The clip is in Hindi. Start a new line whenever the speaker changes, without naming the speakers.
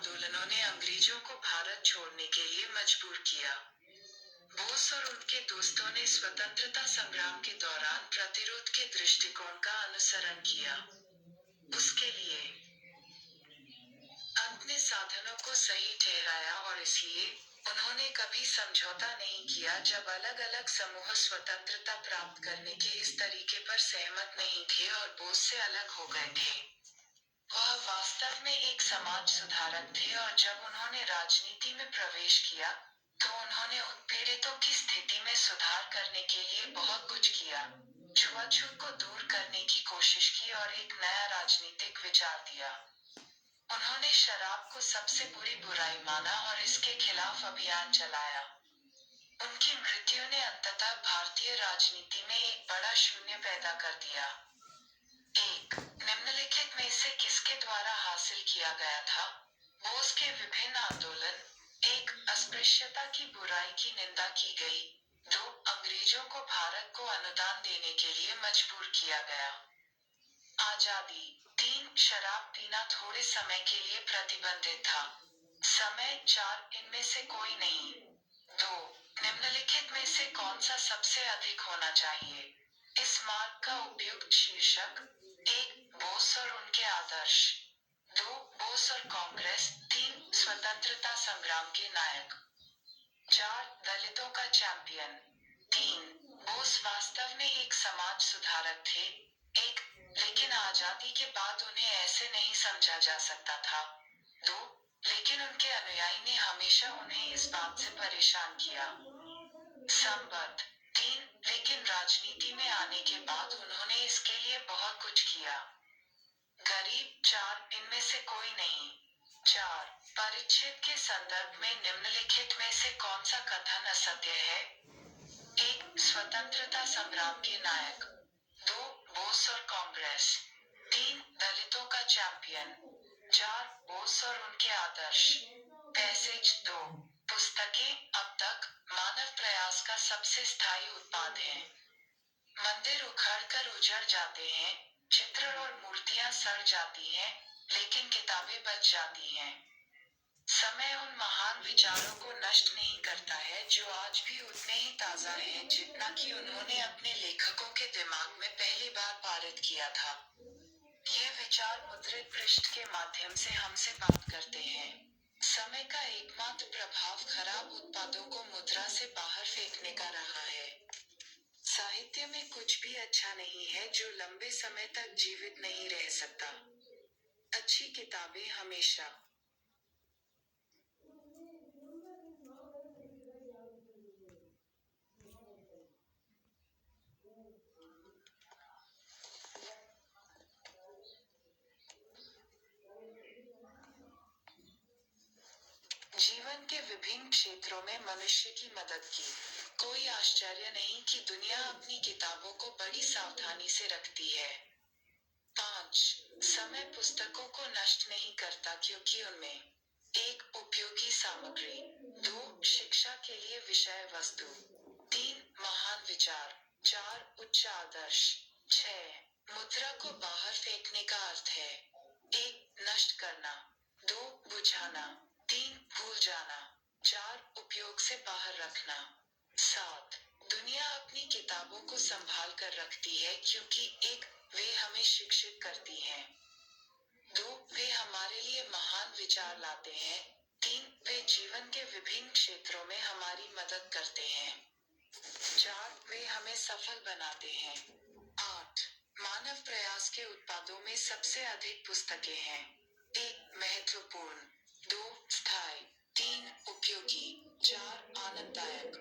आंदोलनों ने अंग्रेजों को भारत छोड़ने के लिए मजबूर किया। बोस और उनके दोस्तों ने स्वतंत्रता संग्राम के दौरान प्रतिरोध के दृष्टिकोण का अनुसरण किया। उसके लिए अपने साधनों को सही ठहराया और इसलिए उन्होंने कभी समझौता नहीं किया जब अलग अलग समूह स्वतंत्रता प्राप्त करने के इस तरीके पर सहमत नहीं थे और बोस से अलग हो गए थे। वह वास्तव में एक समाज सुधारक थे और जब उन्होंने राजनीति में प्रवेश किया, तो उन्होंने उत्पीड़ितों की स्थिति में सुधार करने के लिए बहुत कुछ किया, छुआछूत को दूर करने की कोशिश की और एक नया राजनीतिक विचार दिया। उन्होंने शराब को सबसे बुरी बुराई माना और इसके खिलाफ अभियान चलाया। उनकी मृत्यु ने अंततः भारतीय राजनीति में एक बड़ा शून्य पैदा कर दिया। एक निम्नलिखित में से किसके द्वारा हासिल किया गया था? बोस के विभिन्न आंदोलन। एक अस्पृश्यता की बुराई की निंदा की गई। 2 अंग्रेजों को भारत को अनुदान देने के लिए मजबूर किया गया। आजादी। 3 शराब पीना थोड़े समय के लिए प्रतिबंधित था। समय 4 इनमें से कोई नहीं। 2 निम्नलिखित में से कौन सा सबसे अधिक होना चाहिए? इस मार्ग का उपयुक्त शीर्षक। 1 बोस और उनके आदर्श। 2 बोस और कांग्रेस। 3 स्वतंत्रता संग्राम के नायक। 4 दलितों का चैंपियन। 3 बोस वास्तव में एक समाज सुधारक थे। 1 लेकिन आजादी के बाद उन्हें ऐसे नहीं समझा जा सकता था। 2 लेकिन उनके अनुयायी ने हमेशा उन्हें इस बात से परेशान किया। संबद्ध। 3 लेकिन राजनीति में आने के बाद उन्होंने इसके लिए बहुत कुछ किया। गरीब। 4 इनमें से कोई नहीं। 4 परिच्छेद के संदर्भ में निम्नलिखित में से कौन सा कथन असत्य है? 1 स्वतंत्रता संग्राम के नायक। 2 बोस और कांग्रेस। 3 दलितों का चैंपियन। 4 बोस और उनके आदर्श। पैसेज 2 पुस्तकें अब तक मानव प्रयास का सबसे स्थायी उत्पाद हैं। मंदिर उखड़कर उजड़ जाते हैं, चित्र और मूर्तियां सड़ जाती हैं, लेकिन किताबें बच जाती हैं। समय उन महान विचारों को नष्ट नहीं करता है जो आज भी उतने ही ताजा हैं जितना कि उन्होंने अपने लेखकों के दिमाग में पहली बार पारित किया था। ये विचार मुद्रित पृष्ठ के माध्यम से हमसे बात करते हैं। समय का एकमात्र प्रभाव खराब उत्पादों को मुद्रा से बाहर फेंकने का रहा है। साहित्य में कुछ भी अच्छा नहीं है जो लंबे समय तक जीवित नहीं रह सकता। अच्छी किताबें हमेशा जीवन के विभिन्न क्षेत्रों में मनुष्य की मदद की। कोई आश्चर्य नहीं कि दुनिया अपनी किताबों को बड़ी सावधानी से रखती है। 5 समय पुस्तकों को नष्ट नहीं करता क्योंकि उनमें 1 उपयोगी सामग्री। 2 शिक्षा के लिए विषय वस्तु। 3 महान विचार। 4 उच्च आदर्श। 6 मुद्रा को बाहर फेंकने का अर्थ है। 1 नष्ट करना। 2 बुझाना। 3 भूल जाना। 4 उपयोग से बाहर रखना। 7 दुनिया अपनी किताबों को संभाल कर रखती है क्योंकि 1 वे हमें शिक्षित करती हैं। 2 वे हमारे लिए महान विचार लाते हैं। 3 वे जीवन के विभिन्न क्षेत्रों में हमारी मदद करते हैं। 4 वे हमें सफल बनाते हैं। 8 मानव प्रयास के उत्पादों में सबसे अधिक पुस्तकें हैं। 1 महत्वपूर्ण। 2 स्थायी। 3 उपयोगी। 4 आनंददायक।